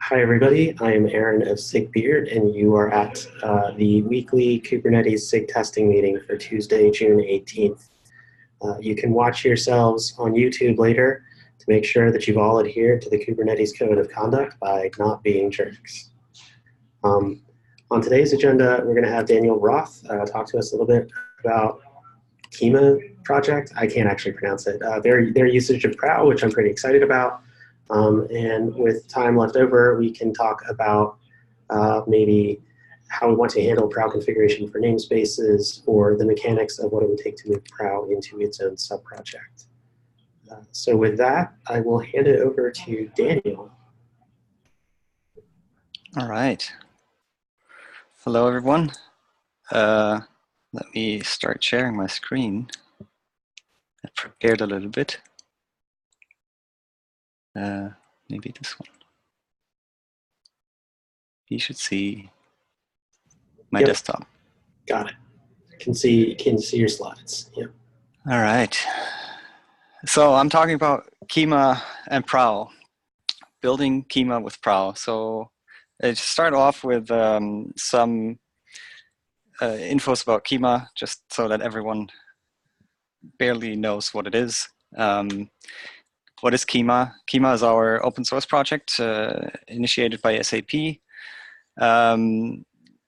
Hi, everybody. I am Aaron of SIG Beard, and you are at the weekly Kubernetes SIG testing meeting for Tuesday, June 18th. You can watch yourselves on YouTube later to make sure that you've all adhered to the Kubernetes Code of Conduct by not being jerks. On today's agenda, we're going to have Daniel Roth talk to us a little bit about Kima project. I can't actually pronounce it. Their usage of Prowl, which I'm pretty excited about. And with time left over, we can talk about maybe how we want to handle Prowl configuration for namespaces or the mechanics of what it would take to move Prowl into its own subproject. So with that, I will hand it over to Daniel. All right. Hello, everyone. Let me start sharing my screen. I prepared a little bit. Maybe this one. You should see my desktop. Got it. Can see your slides. Yep. All right. So I'm talking about Kima and Prowl, building Kima with Prowl. So I start off with some infos about Kima, just so that everyone barely knows what it is. What is Kima? Kima is our open source project initiated by SAP,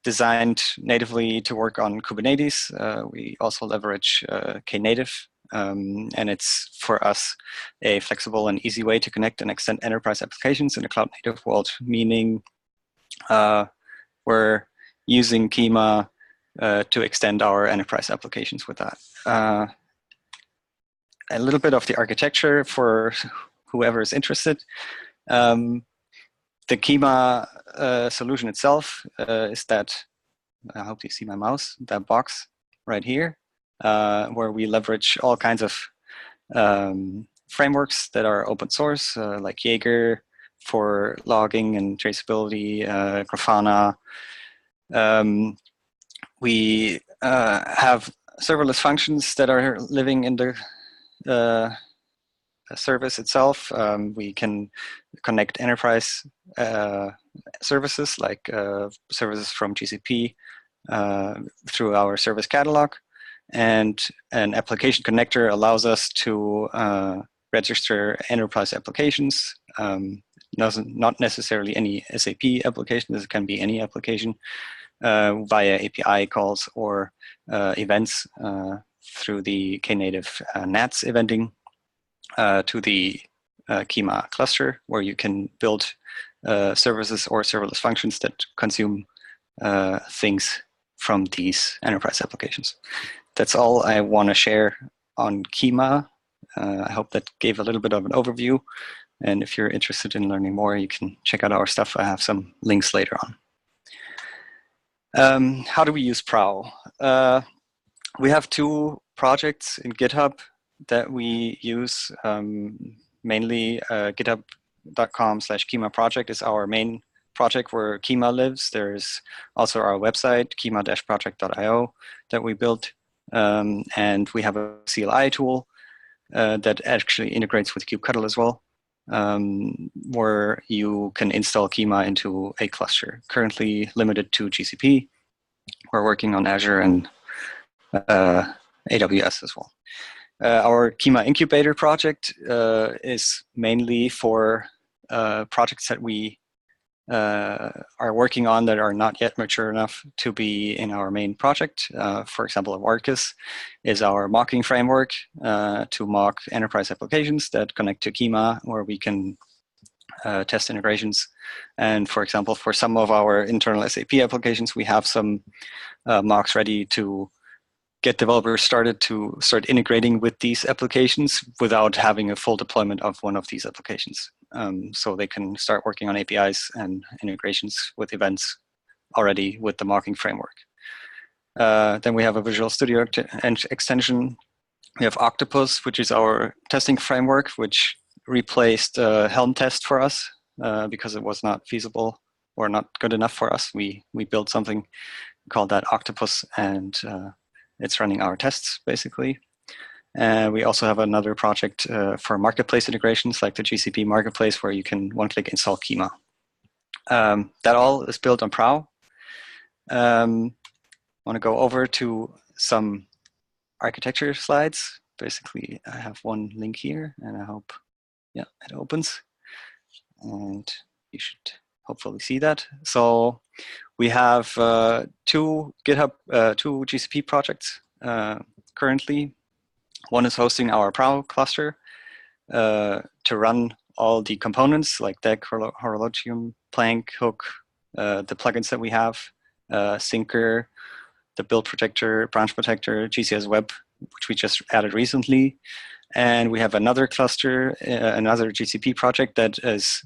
designed natively to work on Kubernetes. We also leverage Knative, and it's for us a flexible and easy way to connect and extend enterprise applications in the cloud native world, meaning we're using Kima to extend our enterprise applications with that. A little bit of the architecture for whoever is interested. The Kima solution itself is that, I hope you see my mouse, that box right here, where we leverage all kinds of frameworks that are open source, like Jaeger for logging and traceability, Grafana. We have serverless functions that are living in the service itself. We can connect enterprise services like services from GCP through our service catalog, and an application connector allows us to register enterprise applications. Not necessarily any SAP application, this can be any application via API calls or events through the Knative NATS eventing to the Kima cluster, where you can build services or serverless functions that consume things from these enterprise applications. That's all I want to share on Kima. I hope that gave a little bit of an overview. And if you're interested in learning more, you can check out our stuff. I have some links later on. How do we use Prowl? We have two projects in GitHub that we use. Mainly github.com/Kima project is our main project where Kima lives. There's also our website, kima-project.io, that we built. And we have a CLI tool that actually integrates with kubectl as well, where you can install Kima into a cluster. Currently limited to GCP. We're working on Azure and AWS as well. Our Kima incubator project is mainly for projects that we are working on that are not yet mature enough to be in our main project. For example, Avarkus is our mocking framework to mock enterprise applications that connect to Kima, where we can test integrations. And for example, for some of our internal SAP applications, we have some mocks ready to get developers started to start integrating with these applications without having a full deployment of one of these applications. So they can start working on APIs and integrations with events already with the mocking framework. Then we have a Visual Studio extension. We have Octopus, which is our testing framework, which replaced Helm test for us because it was not feasible or not good enough for us. We built something called that Octopus, and it's running our tests, basically. We also have another project for marketplace integrations, like the GCP marketplace, where you can one-click install Kima. That all is built on Prowl. I want to go over to some architecture slides. Basically, I have one link here, and I hope, yeah, it opens. And you should hopefully see that. So we have two GCP projects currently. One is hosting our Prowl cluster to run all the components like DEG, Horologium, Plank, Hook, the plugins that we have, Syncer, the build protector, branch protector, GCS Web, which we just added recently. And we have another cluster, another GCP project that is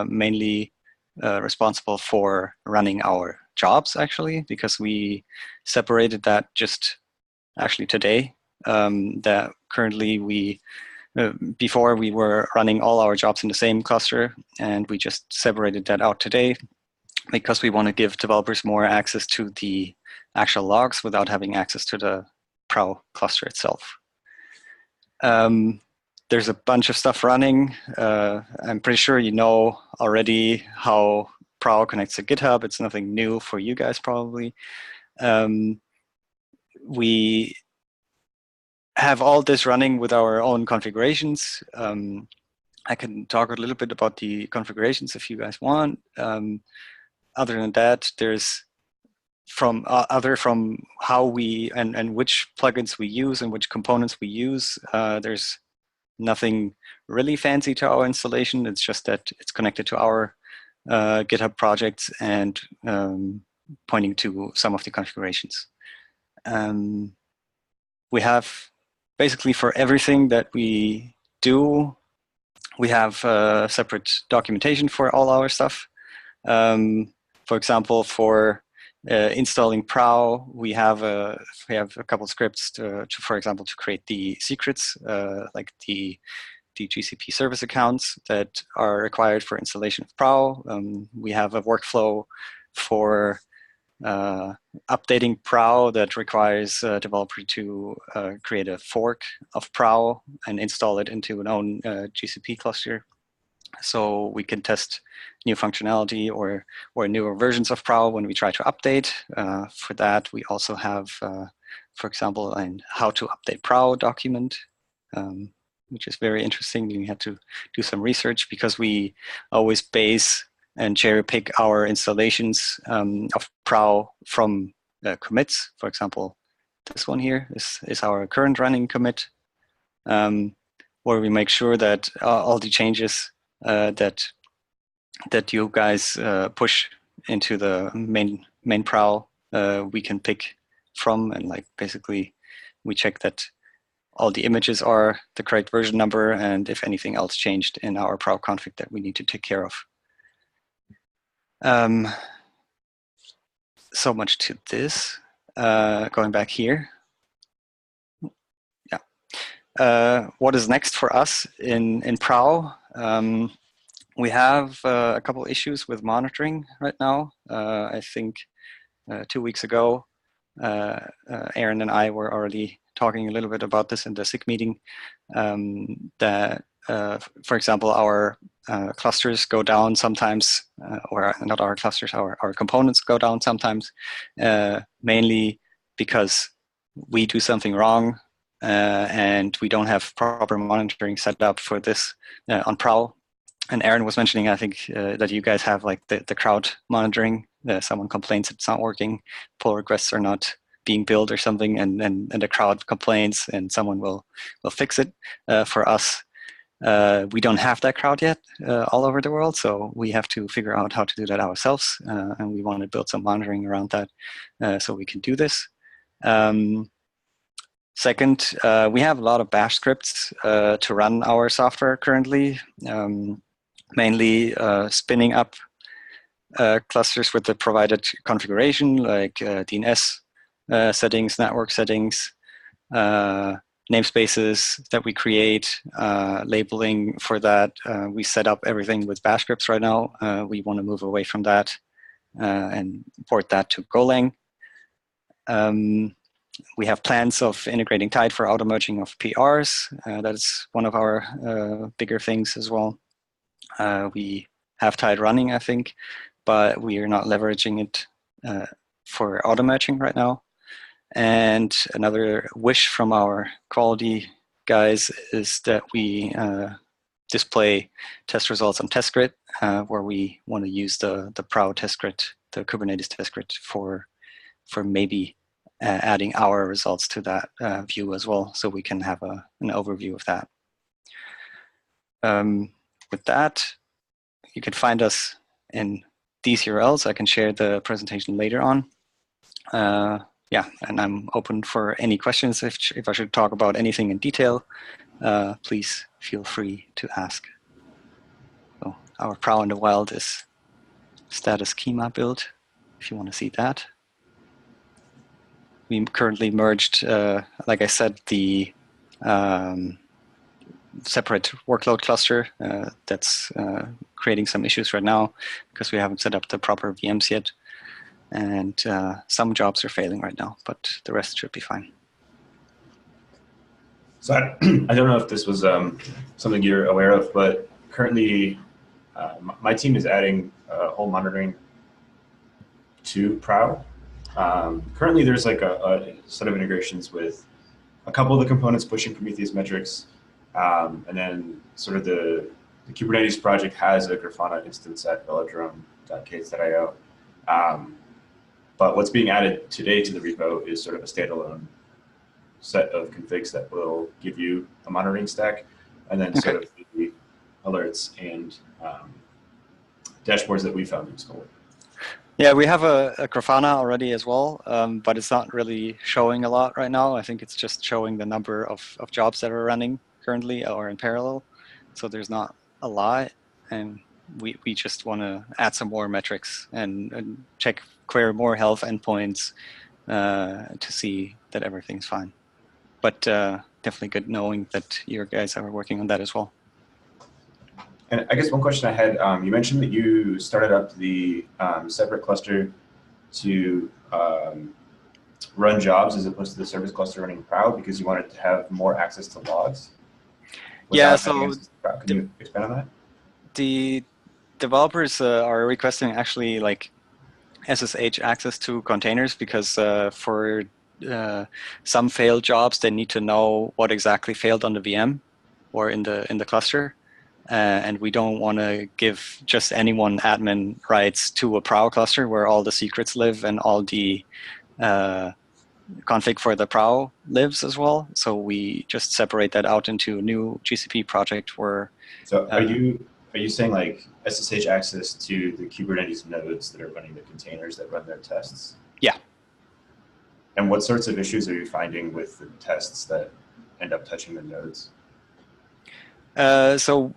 mainly responsible for running our jobs, actually, because we separated that just actually today. That currently before we were running all our jobs in the same cluster, and we just separated that out today because we want to give developers more access to the actual logs without having access to the Prowl cluster itself. There's a bunch of stuff running. I'm pretty sure you know already how Prowl connects to GitHub. It's nothing new for you guys, probably. We have all this running with our own configurations. I can talk a little bit about the configurations if you guys want. Other than that, there's from how we and which plugins we use and which components we use. There's nothing really fancy to our installation. It's just that it's connected to our GitHub projects and pointing to some of the configurations. We have basically for everything that we do, we have separate documentation for all our stuff. For example, for installing Prowl, we have a couple scripts for example, to create the secrets, like the GCP service accounts that are required for installation of Prowl. We have a workflow for updating Prowl that requires a developer to create a fork of Prowl and install it into an own GCP cluster, so we can test new functionality or newer versions of Prowl when we try to update. For that, we also have, for example, a how to update Prowl document, which is very interesting. You have to do some research because we always base and cherry pick our installations of Prowl from commits. For example, this one here is our current running commit, where we make sure that all the changes that you guys push into the main Prowl we can pick from, and like basically we check that all the images are the correct version number and if anything else changed in our Prowl config that we need to take care of. So much to this. Going back here. Yeah. What is next for us in Prowl? We have a couple issues with monitoring right now. I think 2 weeks ago, Aaron and I were already talking a little bit about this in the SIG meeting, that, for example, our clusters go down sometimes, or not our clusters, our components go down sometimes, mainly because we do something wrong and we don't have proper monitoring set up for this on Prowl. And Aaron was mentioning, I think, that you guys have like the crowd monitoring. Someone complains it's not working, pull requests are not being built or something, and the crowd complains and someone will fix it. For us, we don't have that crowd yet all over the world, so we have to figure out how to do that ourselves, and we want to build some monitoring around that so we can do this. Second, we have a lot of bash scripts to run our software currently, mainly spinning up clusters with the provided configuration, like DNS settings, network settings, namespaces that we create, labeling for that. We set up everything with bash scripts right now. We want to move away from that and port that to Golang. We have plans of integrating Tide for auto merging of PRs. That's one of our bigger things as well. We have Tide running, I think, but we are not leveraging it for auto matching right now. And another wish from our quality guys is that we display test results on test grid, where we want to use the Prowl test grid, the Kubernetes test grid, for maybe adding our results to that view as well, so we can have an overview of that. With that, you can find us in these URLs. I can share the presentation later on. Yeah, and I'm open for any questions. If I should talk about anything in detail, please feel free to ask. So our Prowl in the Wild is status Kima build, if you want to see that. We currently merged, like I said, the separate workload cluster that's creating some issues right now because we haven't set up the proper VMs yet. And some jobs are failing right now, but the rest should be fine. So I don't know if this was something you're aware of, but currently my team is adding whole monitoring to Prowl. Currently there's like a set of integrations with a couple of the components pushing Prometheus metrics, and then sort of the Kubernetes project has a Grafana instance at velodrome.k.io. But what's being added today to the repo is sort of a standalone set of configs that will give you a monitoring stack, and then sort of the alerts and dashboards that we found useful. Yeah, we have a Grafana already as well, but it's not really showing a lot right now. I think it's just showing the number of jobs that are running currently or in parallel. So there's not a lot, and we just want to add some more metrics and query more health endpoints to see that everything's fine. But definitely good knowing that you guys are working on that as well. And I guess one question I had, you mentioned that you started up the separate cluster to run jobs as opposed to the service cluster running Prowl because you wanted to have more access to logs. Yeah, so can you expand on that? The developers are requesting actually like SSH access to containers because for some failed jobs, they need to know what exactly failed on the VM or in the cluster. And we don't want to give just anyone admin rights to a Prowl cluster where all the secrets live and all the config for the Prowl lives as well. So we just separate that out into a new GCP project where. So are you saying like SSH access to the Kubernetes nodes that are running the containers that run their tests? Yeah. And what sorts of issues are you finding with the tests that end up touching the nodes? So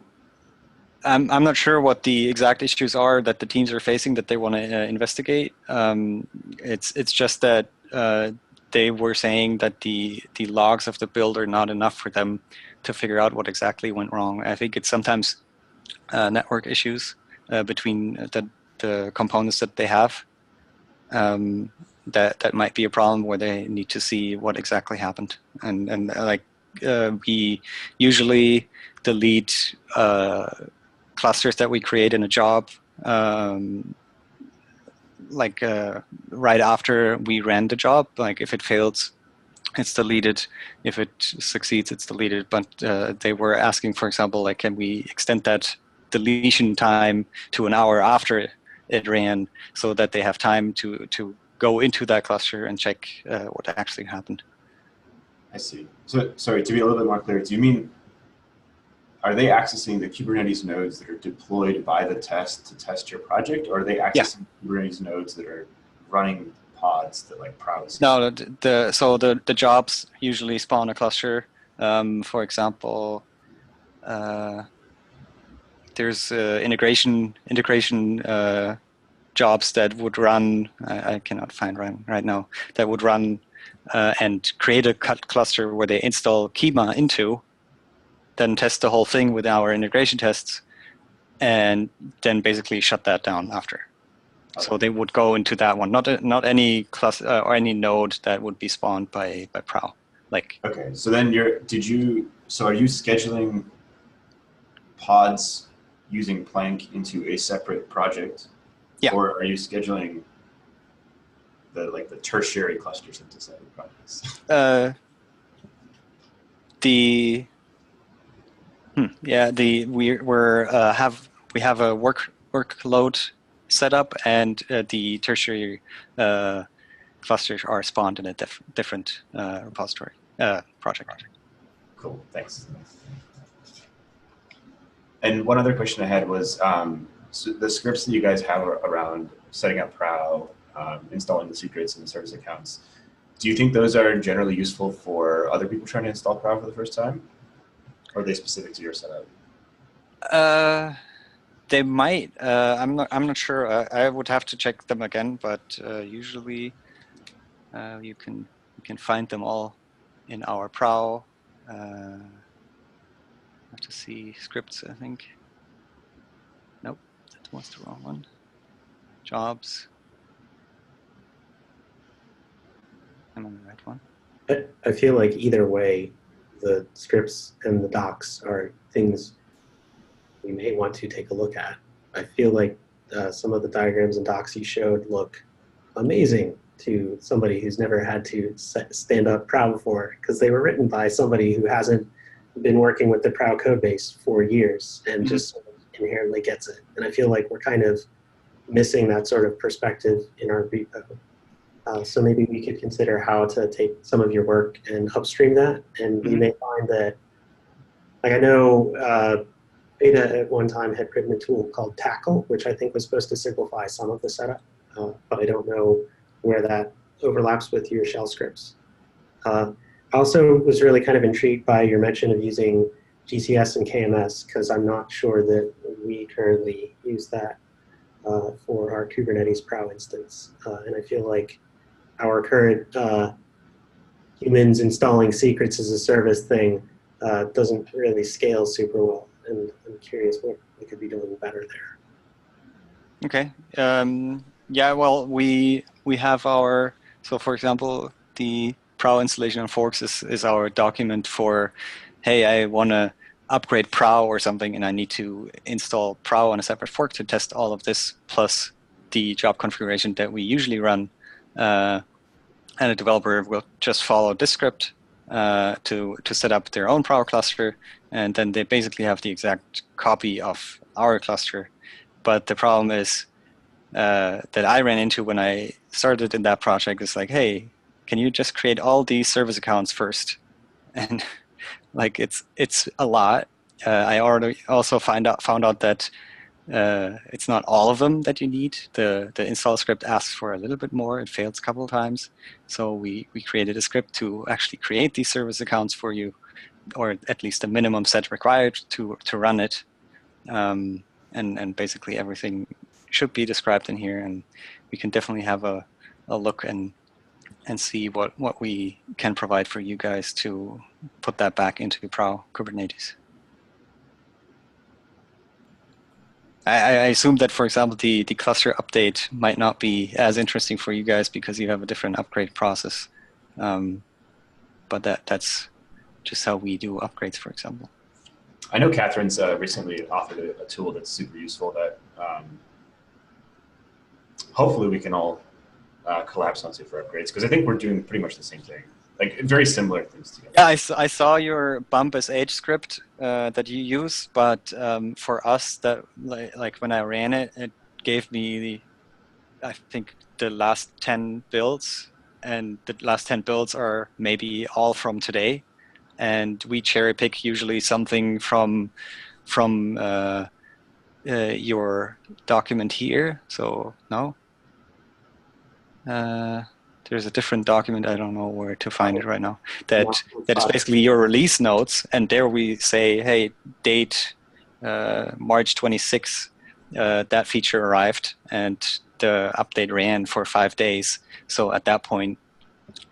I'm not sure what the exact issues are that the teams are facing that they want to investigate. It's just that they were saying that the logs of the build are not enough for them to figure out what exactly went wrong. I think it's sometimes network issues between the components that they have. That might be a problem where they need to see what exactly happened. And like we usually delete clusters that we create in a job right after we ran the job. Like if it fails, it's deleted. If it succeeds, it's deleted. But they were asking, for example, like can we extend that deletion time to an hour after it ran so that they have time to go into that cluster and check what actually happened. I see. So sorry, to be a little bit more clear, do you mean, are they accessing the Kubernetes nodes that are deployed by the test to test your project, or are they accessing Kubernetes nodes that are running pods that like Prowl? No, so the jobs usually spawn a cluster. For example, there's integration jobs that would run. I cannot find right now that would run and create a cluster where they install Kima into, then test the whole thing with our integration tests, and then basically shut that down after. Okay. So they would go into that one, not any cluster or any node that would be spawned by Prowl. Like. Okay, so then are you scheduling pods using Plank into a separate project Yeah. Or are you scheduling the tertiary cluster synthesizer projects? We have a workload set up, and the tertiary clusters are spawned in a different repository project. Cool, thanks. And one other question I had was so the scripts that you guys have around setting up Prowl, installing the secrets and the service accounts. Do you think those are generally useful for other people trying to install Prowl for the first time? Or are they specific to your setup? They might. I'm not sure. I would have to check them again, but usually you can find them all in our Prowl. I have to see scripts, I think. Nope, that was the wrong one. Jobs. I'm on the right one. I feel like either way, the scripts and the docs are things we may want to take a look at. I feel like some of the diagrams and docs you showed look amazing to somebody who's never had to stand up Prowl before, because they were written by somebody who hasn't been working with the Prowl code base for years and just sort of inherently gets it. And I feel like we're kind of missing that sort of perspective in our repo. So maybe we could consider how to take some of your work and upstream that. And you may find that, like I know Beta at one time had written a tool called Tackle, which I think was supposed to simplify some of the setup, but I don't know where that overlaps with your shell scripts. I also was really kind of intrigued by your mention of using GCS and KMS, because I'm not sure that we currently use that for our Kubernetes Prowl instance. And I feel like our current humans installing secrets as a service thing doesn't really scale super well. And I'm curious what we could be doing better there. Okay. Yeah, well, we have our, so for example, the Prowl installation on forks is our document for, hey, I want to upgrade Prowl or something, and I need to install Prowl on a separate fork to test all of this, plus the job configuration that we usually run. And a developer will just follow this script to set up their own Prowl cluster, and then they basically have the exact copy of our cluster. But the problem is that I ran into when I started in that project is like, hey, can you just create all these service accounts first? And like it's a lot. I already also found out that it's not all of them that you need. The install script asks for a little bit more. It fails a couple of times. So we created a script to actually create these service accounts for you, or at least the minimum set required to run it. And basically everything should be described in here, and we can definitely have a look and see what we can provide for you guys to put that back into Prowl Kubernetes. I assume that, for example, the cluster update might not be as interesting for you guys because you have a different upgrade process. But that's just how we do upgrades, for example. I know Catherine's recently offered a tool that's super useful that hopefully we can all collapse onto for upgrades, because I think we're doing pretty much the same thing, like very similar things together. Yeah, I saw your bump sh script that you use, but for us, that like when I ran it, it gave me I think the last 10 builds, and the last 10 builds are maybe all from today, and we cherry pick usually something from your document here. So no. There's a different document, I don't know where to find it right now, that is basically your release notes, and there we say, hey, date March 26, that feature arrived, and the update ran for 5 days. So at that point,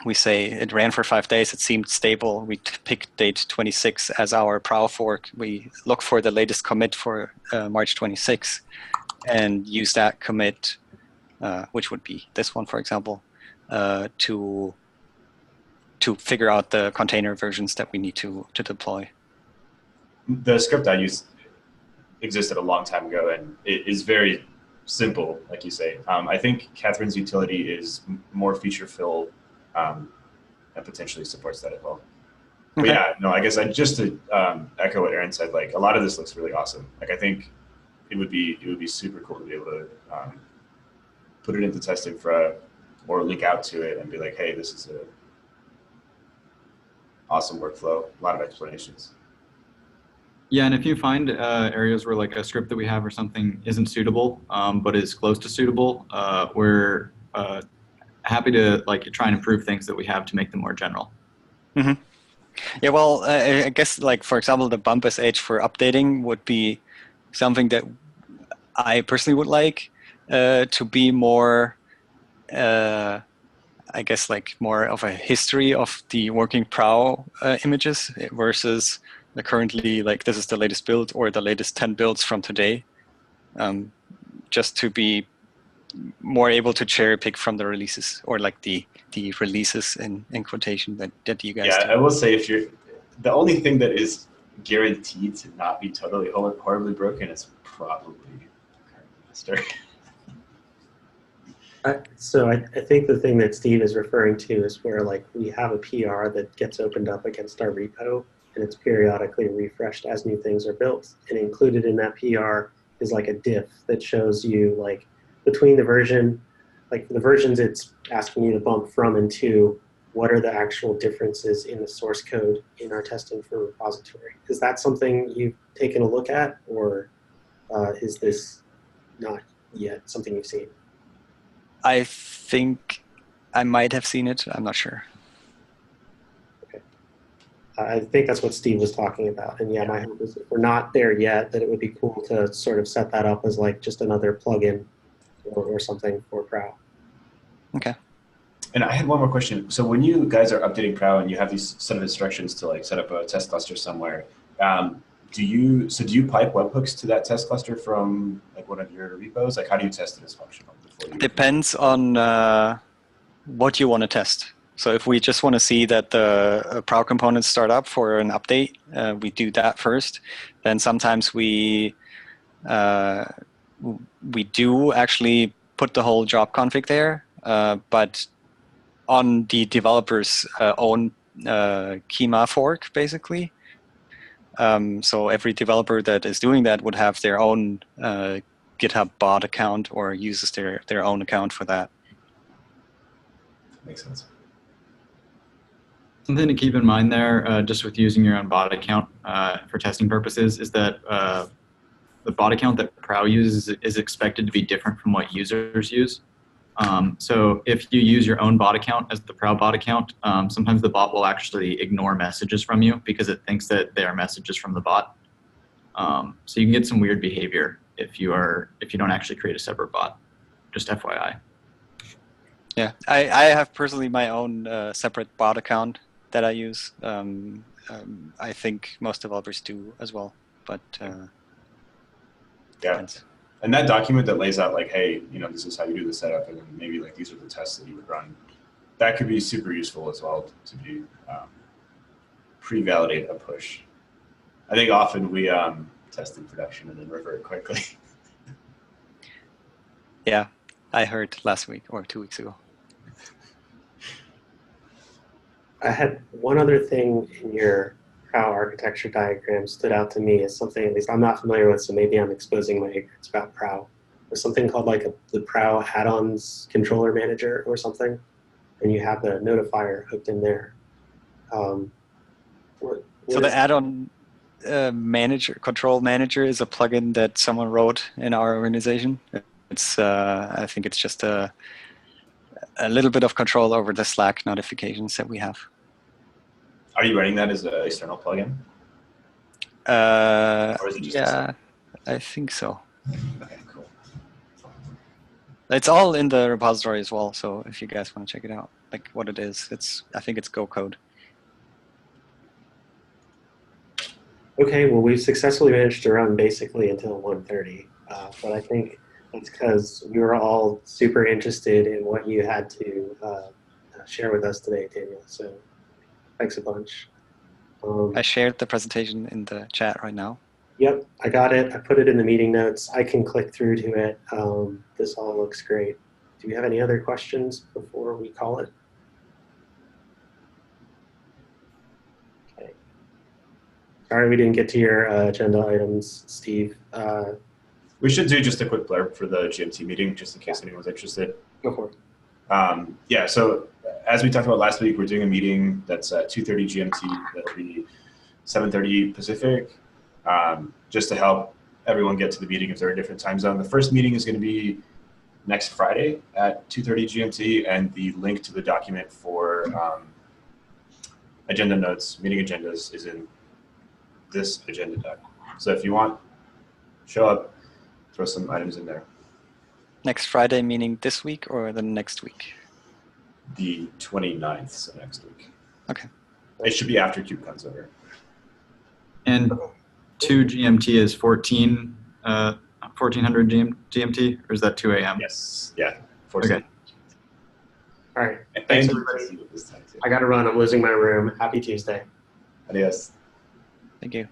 we say it ran for 5 days, it seemed stable, we pick date 26 as our Prowl fork, we look for the latest commit for March 26, and use that commit, which would be this one, for example, to figure out the container versions that we need to deploy. The script I used existed a long time ago, and it is very simple, like you say. I think Catherine's utility is more feature-filled and potentially supports that as well. But Okay. yeah, no, I guess just to echo what Aaron said, like a lot of this looks really awesome. Like I think it would be super cool to be able to put it into testing for or link out to it and be like, hey, this is a awesome workflow, a lot of explanations. Yeah, and if you find areas where like a script that we have or something isn't suitable, but is close to suitable, we're happy to like try and improve things that we have to make them more general. Mm-hmm. Yeah, well, I guess like, for example, the bump SH for updating would be something that I personally would like to be more, I guess, like more of a history of the working Prowl images versus the currently, like this is the latest build or the latest 10 builds from today, just to be more able to cherry pick from the releases or like the releases in quotation that you guys do. I will say if you're, the only thing that is guaranteed to not be totally horribly broken is probably master. So I think the thing that Steve is referring to is where like we have a PR that gets opened up against our repo and it's periodically refreshed as new things are built. And included in that PR is like a diff that shows you like between the version, like the versions it's asking you to bump from and to, what are the actual differences in the source code in our testing for repository? Is that something you've taken a look at, or is this not yet something you've seen? I think I might have seen it. I'm not sure. Okay. I think that's what Steve was talking about. And yeah, my hope is if we're not there yet, that it would be cool to sort of set that up as like just another plugin or something for Prowl. Okay. And I had one more question. So when you guys are updating Prowl and you have these set of instructions to like set up a test cluster somewhere, do you pipe webhooks to that test cluster from like one of your repos? Like how do you test it as functional? Depends on what you want to test. So if we just want to see that the Prowl components start up for an update, we do that first. Then sometimes we do actually put the whole job config there, but on the developer's own Kima fork, basically. So every developer that is doing that would have their own GitHub bot account or uses their own account for that. Makes sense. Something to keep in mind there, just with using your own bot account for testing purposes, is that the bot account that Prowl uses is expected to be different from what users use. So if you use your own bot account as the Prowl bot account, sometimes the bot will actually ignore messages from you because it thinks that they are messages from the bot. So you can get some weird behavior if you don't actually create a separate bot. Just FYI. Yeah, I have personally my own separate bot account that I use. I think most developers do as well, but yeah. Depends. And that document that lays out like, hey, this is how you do the setup, and then maybe like these are the tests that you would run. That could be super useful as well to be pre-validate a push. I think often we test in production and then revert quickly. Yeah, I heard last week or 2 weeks ago. I had one other thing in your Prowl architecture diagram stood out to me as something at least I'm not familiar with, so maybe I'm exposing my ignorance about Prowl. There's something called like the Prowl add-ons controller manager or something, and you have the notifier hooked in there. So the add-on control manager is a plugin that someone wrote in our organization. It's I think it's just a little bit of control over the Slack notifications that we have. Are you running that as an external plugin? Or is it just yeah, I think so. Okay, cool. It's all in the repository as well, so if you guys want to check it out, like what it is, I think it's Go code. Okay, well, we've successfully managed to run basically until 1:30, but I think that's because we were all super interested in what you had to share with us today, Daniel. So thanks a bunch. I shared the presentation in the chat right now. Yep, I got it. I put it in the meeting notes. I can click through to it. This all looks great. Do we have any other questions before we call it? Okay. Sorry we didn't get to your agenda items, Steve. We should do just a quick blurb for the GMT meeting, just in case anyone's interested. Go for it. Yeah, so as we talked about last week, we're doing a meeting that's at 2:30 GMT, that'll be 7:30 Pacific, just to help everyone get to the meeting if they're in a different time zone. The first meeting is going to be next Friday at 2:30 GMT, and the link to the document for agenda notes, meeting agendas, is in this agenda doc. So if you want, show up, throw some items in there. Next Friday, meaning this week or the next week? The 29th, so next week. Okay. It should be after KubeCon's over. And 2 GMT is 1400 GMT, or is that 2 a.m.? Yes. Yeah. Okay. All right. And Thanks, everybody. I got to run. I'm losing my room. Happy Tuesday. Adios. Thank you.